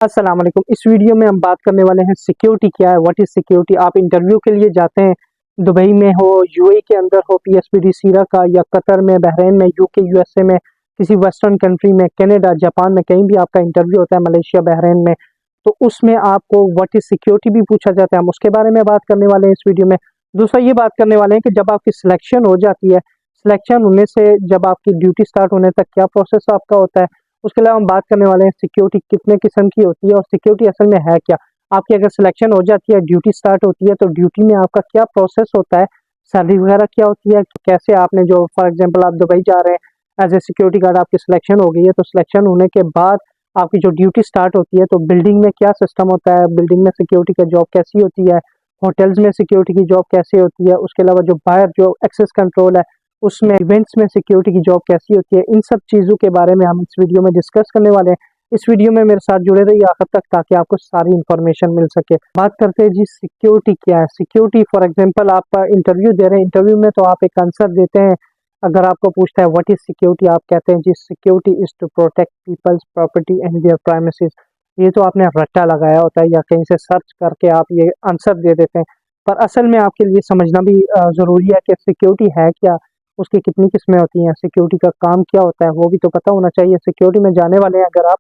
अस्सलाम वालेकुम। इस वीडियो में हम बात करने वाले हैं सिक्योरिटी क्या है, व्हाट इज़ सिक्योरिटी। आप इंटरव्यू के लिए जाते हैं, दुबई में हो, यूएई के अंदर हो, पीएसपीडी सीरा का, या कतर में, बहरीन में, यूके, यूएसए में, किसी वेस्टर्न कंट्री में, कनाडा, जापान में, कहीं भी आपका इंटरव्यू होता है, मलेशिया, बहरीन में, तो उसमें आपको व्हाट इज़ सिक्योरिटी भी पूछा जाता है। हम उसके बारे में बात करने वाले हैं इस वीडियो में। दूसरा ये बात करने वाले हैं कि जब आपकी सिलेक्शन हो जाती है, सिलेक्शन होने से जब आपकी ड्यूटी स्टार्ट होने तक क्या प्रोसेस आपका होता है। उसके अलावा हम बात करने वाले हैं सिक्योरिटी कितने किस्म की होती है और सिक्योरिटी असल में है क्या। आपकी अगर सिलेक्शन हो जाती है, ड्यूटी स्टार्ट होती है, तो ड्यूटी में आपका क्या प्रोसेस होता है, सैलरी वगैरह क्या होती है, कैसे आपने जो फॉर एग्जांपल आप दुबई जा रहे हैं, एज ए सिक्योरिटी गार्ड आपकी सिलेक्शन हो गई है, तो सिलेक्शन होने के बाद आपकी जो ड्यूटी स्टार्ट होती है, तो बिल्डिंग में क्या सिस्टम होता है, बिल्डिंग में सिक्योरिटी का जॉब कैसी होती है, होटल्स में सिक्योरिटी की जॉब कैसी होती है, उसके अलावा जो बाहर जो एक्सेस कंट्रोल है उसमें, इवेंट्स में सिक्योरिटी की जॉब कैसी होती है, इन सब चीज़ों के बारे में हम इस वीडियो में डिस्कस करने वाले हैं। इस वीडियो में मेरे साथ जुड़े रहिए आखिर तक ताकि आपको सारी इन्फॉर्मेशन मिल सके। बात करते हैं जी सिक्योरिटी क्या है। सिक्योरिटी फॉर एग्जांपल आप इंटरव्यू दे रहे हैं, इंटरव्यू में तो आप एक आंसर देते हैं। अगर आपको पूछता है व्हाट इज सिक्योरिटी, आप कहते हैं जी security is to protect people's property and their privacies. ये तो आपने रट्टा लगाया होता है या कहीं से सर्च करके आप ये आंसर दे देते हैं, पर असल में आपके लिए समझना भी ज़रूरी है कि सिक्योरिटी है क्या, उसकी कितनी किस्में होती हैं, सिक्योरिटी का काम क्या होता है, वो भी तो पता होना चाहिए। सिक्योरिटी में जाने वाले हैं अगर आप,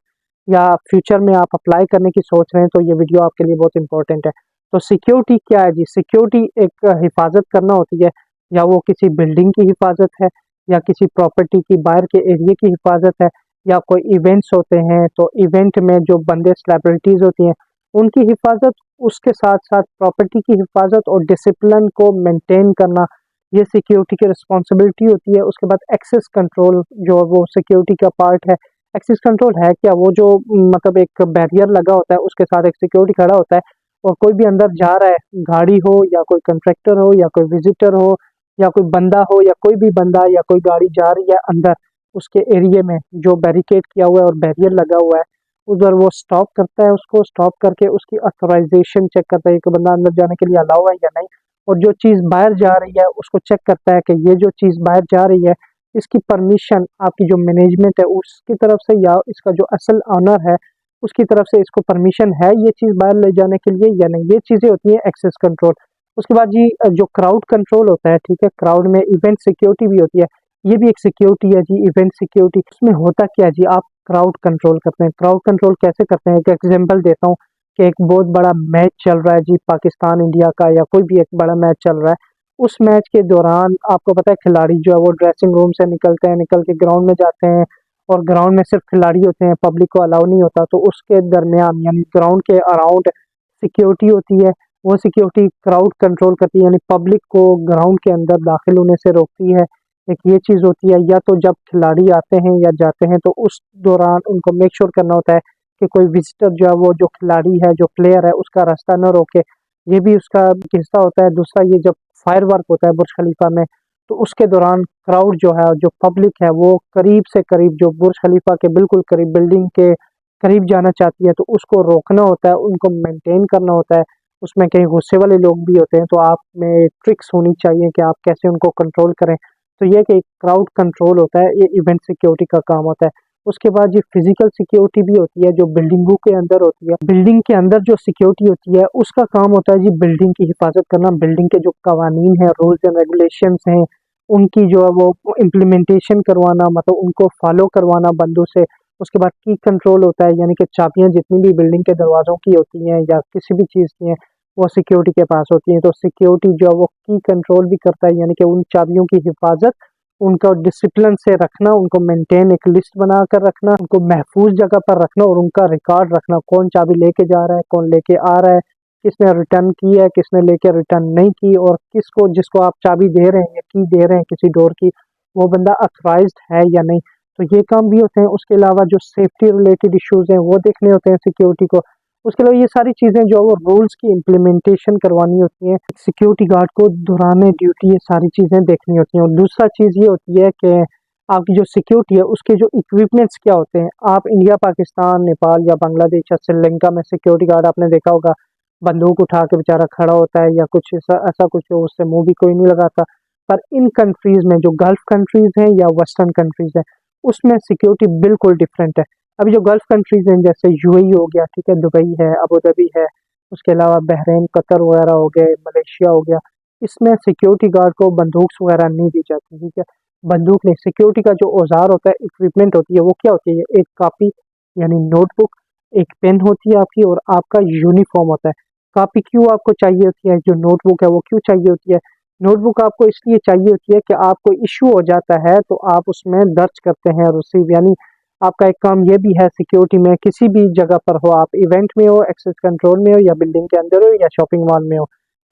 या फ्यूचर में आप अप्लाई करने की सोच रहे हैं, तो ये वीडियो आपके लिए बहुत इंपॉर्टेंट है। तो सिक्योरिटी क्या है जी। सिक्योरिटी एक हिफाजत करना होती है, या वो किसी बिल्डिंग की हिफाजत है, या किसी प्रॉपर्टी की बाहर के एरिया की हिफाजत है, या कोई इवेंट्स होते हैं तो इवेंट में जो बंदे सेलिब्रिटीज़ होती हैं उनकी हिफाजत, उसके साथ साथ प्रॉपर्टी की हिफाजत और डिसिप्लिन को मेंटेन करना, ये सिक्योरिटी की रिस्पॉन्सिबिलिटी होती है। उसके बाद एक्सेस कंट्रोल जो वो सिक्योरिटी का पार्ट है। एक्सेस कंट्रोल है क्या, वो जो मतलब एक बैरियर लगा होता है उसके साथ एक सिक्योरिटी खड़ा होता है, और कोई भी अंदर जा रहा है, गाड़ी हो या कोई कंट्रैक्टर हो या कोई विजिटर हो या कोई बंदा हो या कोई भी बंदा या कोई गाड़ी जा रही है अंदर उसके एरिया में जो बैरिकेड किया हुआ है और बैरियर लगा हुआ है, उधर वो स्टॉप करता है, उसको स्टॉप करके उसकी ऑथराइजेशन चेक करता है कि बंदा अंदर जाने के लिए अलाउ है या नहीं, और जो चीज़ बाहर जा रही है उसको चेक करता है कि ये जो चीज़ बाहर जा रही है इसकी परमिशन आपकी जो मैनेजमेंट है उसकी तरफ से या इसका जो असल ऑनर है उसकी तरफ से इसको परमिशन है ये चीज़ बाहर ले जाने के लिए या नहीं। ये चीज़ें होती हैं एक्सेस कंट्रोल। उसके बाद जी जो क्राउड कंट्रोल होता है, ठीक है, क्राउड में इवेंट सिक्योरिटी भी होती है, ये भी एक सिक्योरिटी है जी, इवेंट सिक्योरिटी। उसमें होता क्या है जी, आप क्राउड कंट्रोल करते हैं। क्राउड कंट्रोल कैसे करते हैं, एक एग्जाम्पल देता हूँ कि एक बहुत बड़ा मैच चल रहा है जी, पाकिस्तान इंडिया का या कोई भी एक बड़ा मैच चल रहा है। उस मैच के दौरान आपको पता है खिलाड़ी जो है वो ड्रेसिंग रूम से निकलते हैं, निकल के ग्राउंड में जाते हैं, और ग्राउंड में सिर्फ खिलाड़ी होते हैं, पब्लिक को अलाउ नहीं होता। तो उसके दरमियान यानी ग्राउंड के अराउंड सिक्योरिटी होती है। वो सिक्योरिटी क्राउड कंट्रोल करती है, यानी पब्लिक को ग्राउंड के अंदर दाखिल होने से रोकती है। एक ये चीज़ होती है। या तो जब खिलाड़ी आते हैं या जाते हैं तो उस दौरान उनको मेक श्योर करना होता है कि कोई विजिटर जो है वो जो खिलाड़ी है, जो प्लेयर है, उसका रास्ता न रोके। ये भी उसका हिस्सा होता है। दूसरा ये जब फायर वर्क होता है बुर्ज खलीफा में, तो उसके दौरान क्राउड जो है, जो पब्लिक है, वो करीब से करीब जो बुर्ज खलीफा के बिल्कुल करीब बिल्डिंग के करीब जाना चाहती है, तो उसको रोकना होता है, उनको मेंटेन करना होता है। उसमें कई गुस्से वाले लोग भी होते हैं, तो आप में ट्रिक्स होनी चाहिए कि आप कैसे उनको कंट्रोल करें। तो ये कि क्राउड कंट्रोल होता है, ये इवेंट सिक्योरिटी का काम होता है। उसके बाद ये फिजिकल सिक्योरिटी भी होती है जो बिल्डिंगों के अंदर होती है। बिल्डिंग के अंदर जो सिक्योरिटी होती है उसका काम होता है जी बिल्डिंग की हिफाजत करना, बिल्डिंग के जो कवानीन है, रूल्स एंड रेगुलेशंस हैं, उनकी जो है वो इम्प्लीमेंटेशन करवाना, मतलब उनको फॉलो करवाना बंदों से। उसके बाद की कंट्रोल होता है, यानी कि चाबियां जितनी भी बिल्डिंग के दरवाज़ों की होती हैं या किसी भी चीज़ की हैं वो सिक्योरिटी के पास होती हैं। तो सिक्योरिटी जो है वो की कंट्रोल भी करता है, यानी कि उन चाबियों की हिफाजत, उनका डिसिप्लिन से रखना, उनको मेंटेन एक लिस्ट बना कर रखना, उनको महफूज जगह पर रखना और उनका रिकॉर्ड रखना, कौन चाबी लेके जा रहा है, कौन लेके आ रहा है, किसने रिटर्न की है, किसने लेके रिटर्न नहीं की, और किसको, जिसको आप चाबी दे रहे हैं या की दे रहे हैं किसी डोर की, वो बंदा अथराइज्ड है या नहीं। तो ये काम भी होते हैं। उसके अलावा जो सेफ्टी रिलेटेड इश्यूज हैं वो देखने होते हैं सिक्योरिटी को। उसके अलावा ये सारी चीज़ें जो वो रूल्स की इम्प्लीमेंटेशन करवानी होती हैं सिक्योरिटी गार्ड को दौरान ड्यूटी, ये सारी चीज़ें देखनी होती हैं। और दूसरा चीज़ ये होती है कि आपकी जो सिक्योरिटी है उसके जो इक्विपमेंट्स क्या होते हैं। आप इंडिया, पाकिस्तान, नेपाल या बांग्लादेश या श्रीलंका में सिक्योरिटी गार्ड आपने देखा होगा, बंदूक उठा के बेचारा खड़ा होता है या कुछ ऐसा ऐसा कुछ हो, उससे मुंह भी कोई नहीं लगाता। पर इन कंट्रीज़ में जो गल्फ कंट्रीज़ हैं या वेस्टर्न कंट्रीज़ हैं उसमें सिक्योरिटी बिल्कुल डिफरेंट है। अभी जो गल्फ कंट्रीज हैं जैसे यूएई हो गया, ठीक है, दुबई है, अबू धाबी है, उसके अलावा बहरीन, कतर वगैरह हो गए, मलेशिया हो गया, इसमें सिक्योरिटी गार्ड को बंदूक वगैरह नहीं दी जाती, ठीक है। बंदूक नहीं, सिक्योरिटी का जो औजार होता है, इक्विपमेंट होती है, वो क्या होती है? एक कापी यानी नोटबुक, एक पेन होती है आपकी, और आपका यूनिफॉर्म होता है। कापी क्यों आपको चाहिए होती है? जो नोटबुक है वो क्यों चाहिए होती है? नोटबुक आपको इसलिए चाहिए होती है कि आपको इश्यू हो जाता है तो आप उसमें दर्ज करते हैं रिसीव, यानी आपका एक काम ये भी है सिक्योरिटी में, किसी भी जगह पर हो, आप इवेंट में हो, एक्सेस कंट्रोल में हो, या बिल्डिंग के अंदर हो, या शॉपिंग मॉल में हो,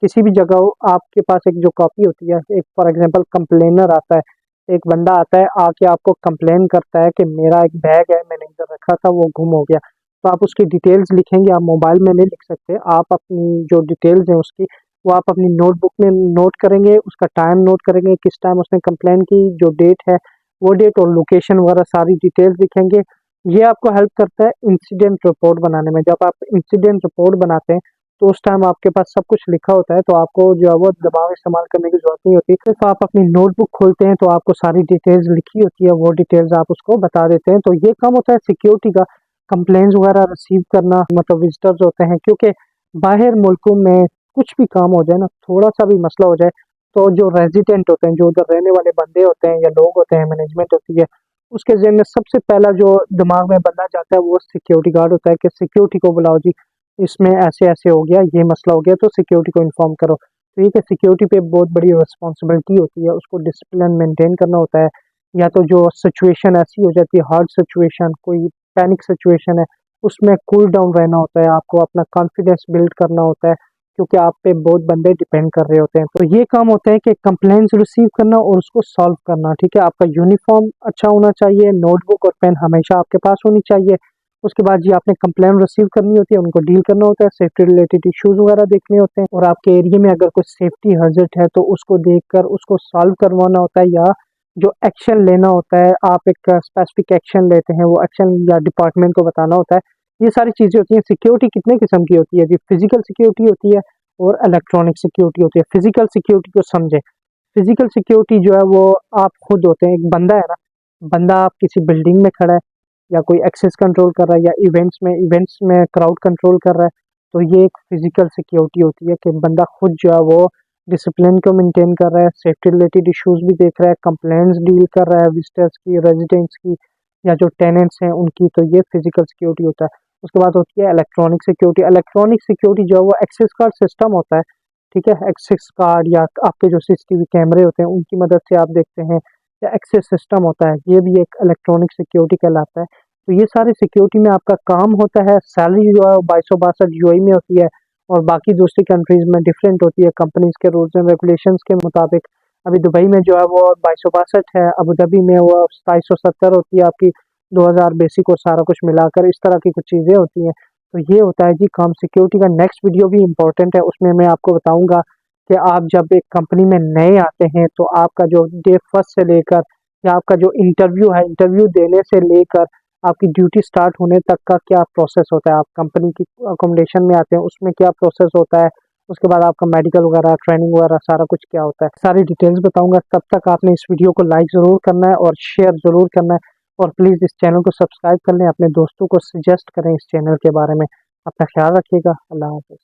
किसी भी जगह हो, आपके पास एक जो कॉपी होती है, एक फॉर एग्जांपल कंप्लेनर आता है, एक बंदा आता है आके आपको कंप्लेन करता है कि मेरा एक बैग है, मैंने इधर रखा था, वो गुम हो गया। तो आप उसकी डिटेल्स लिखेंगे, आप मोबाइल में नहीं लिख सकते, आप अपनी जो डिटेल्स हैं उसकी, वो आप अपनी नोटबुक में नोट करेंगे, उसका टाइम नोट करेंगे, किस टाइम उसने कंप्लेन की, जो डेट है वो डेट, और लोकेशन वगैरह सारी डिटेल्स लिखेंगे। ये आपको हेल्प करता है इंसिडेंट रिपोर्ट बनाने में। जब आप इंसिडेंट रिपोर्ट बनाते हैं तो उस टाइम आपके पास सब कुछ लिखा होता है, तो आपको जो है वो दिमाग इस्तेमाल करने की जरूरत नहीं होती। सिर्फ आप अपनी नोटबुक खोलते हैं तो आपको सारी डिटेल्स लिखी होती है, वो डिटेल्स आप उसको बता देते हैं। तो ये काम होता है सिक्योरिटी का, कंप्लेंट्स वगैरह रिसीव करना, मतलब विजिटर्स होते हैं, क्योंकि बाहर मुल्कों में कुछ भी काम हो जाए ना, थोड़ा सा भी मसला हो जाए, तो जो रेजिडेंट होते हैं, जो उधर रहने वाले बंदे होते हैं या लोग होते हैं, मैनेजमेंट होती है, उसके ज़हन में सबसे पहला जो दिमाग में बंदा जाता है वो सिक्योरिटी गार्ड होता है कि सिक्योरिटी को बुलाओ जी, इसमें ऐसे-ऐसे हो गया, ये मसला हो गया, तो सिक्योरिटी को इन्फॉर्म करो। तो ये कि सिक्योरिटी पे बहुत बड़ी रिस्पॉन्सिबिलिटी होती है, उसको डिसिप्लिन मेंटेन करना होता है, या तो जो सिचुएशन ऐसी हो जाती है, हार्ड सिचुएशन, कोई पैनिक सिचुएशन है, उसमें कूल डाउन रहना होता है, आपको अपना कॉन्फिडेंस बिल्ड करना होता है, क्योंकि आप पे बहुत बंदे डिपेंड कर रहे होते हैं। तो ये काम होता है कि कंप्लेंट्स रिसीव करना और उसको सॉल्व करना, ठीक है। आपका यूनिफॉर्म अच्छा होना चाहिए, नोटबुक और पेन हमेशा आपके पास होनी चाहिए। उसके बाद जी आपने कंप्लेंट रिसीव करनी होती है, उनको डील करना होता है, सेफ्टी रिलेटेड इश्यूज वगैरह देखने होते हैं, और आपके एरिया में अगर कोई सेफ्टी हर्जट है तो उसको देखकर उसको सॉल्व करवाना होता है, या जो एक्शन लेना होता है, आप एक स्पेसिफिक एक्शन लेते हैं, वो एक्शन या डिपार्टमेंट को बताना होता है। ये सारी चीज़ें होती हैं। सिक्योरिटी कितने किस्म की होती है जी? फिजिकल सिक्योरिटी होती है और इलेक्ट्रॉनिक सिक्योरिटी होती है। फिजिकल सिक्योरिटी को समझे, फिजिकल सिक्योरिटी जो है वो आप खुद होते हैं। एक बंदा है ना, बंदा आप किसी बिल्डिंग में खड़ा है, या कोई एक्सेस कंट्रोल कर रहा है, या इवेंट्स में क्राउड कंट्रोल कर रहा है, तो ये एक फिजिकल सिक्योरिटी होती है कि बंदा खुद जो है वो डिसिप्लिन को मेंटेन कर रहा है, सेफ्टी रिलेटेड इश्यूज भी देख रहा है, कंप्लेंट्स डील कर रहा है विजिटर्स की, रेजिडेंट्स की, या जो टेनेंट्स हैं उनकी, तो ये फिजिकल सिक्योरिटी होता है। उसके बाद होती है इलेक्ट्रॉनिक सिक्योरिटी। इलेक्ट्रॉनिक सिक्योरिटी जो है वो एक्सेस कार्ड सिस्टम होता है, ठीक है। एक्सेस कार्ड या आपके जो सीसीटीवी कैमरे होते हैं उनकी मदद से आप देखते हैं, या एक्सेस सिस्टम होता है, ये भी एक इलेक्ट्रॉनिक सिक्योरिटी कहलाता है। तो ये सारी सिक्योरिटी में आपका काम होता है। सैलरी जो है 2262 यूएई में होती है, और बाकी दूसरी कंट्रीज में डिफरेंट होती है कंपनीज के रूल्स एंड रेगुलेशंस के मुताबिक। अभी दुबई में जो है वो 2262 है, अबू धाबी में वो 2770 होती है आपकी, 2000 बेसिक और सारा कुछ मिलाकर, इस तरह की कुछ चीज़ें होती हैं। तो ये होता है जी काम सिक्योरिटी का। नेक्स्ट वीडियो भी इम्पोर्टेंट है, उसमें मैं आपको बताऊंगा कि आप जब एक कंपनी में नए आते हैं तो आपका जो डे फर्स्ट से लेकर, या आपका जो इंटरव्यू है, इंटरव्यू देने से लेकर आपकी ड्यूटी स्टार्ट होने तक का क्या प्रोसेस होता है, आप कंपनी की अकोमोडेशन में आते हैं उसमें क्या प्रोसेस होता है, उसके बाद आपका मेडिकल वगैरह, ट्रेनिंग वगैरह सारा कुछ क्या होता है, सारी डिटेल्स बताऊंगा। तब तक आपने इस वीडियो को लाइक ज़रूर करना है और शेयर ज़रूर करना है, और प्लीज़ इस चैनल को सब्सक्राइब कर लें, अपने दोस्तों को सजेस्ट करें इस चैनल के बारे में। अपना ख्याल रखिएगा। अल्लाह हाफ़िज़।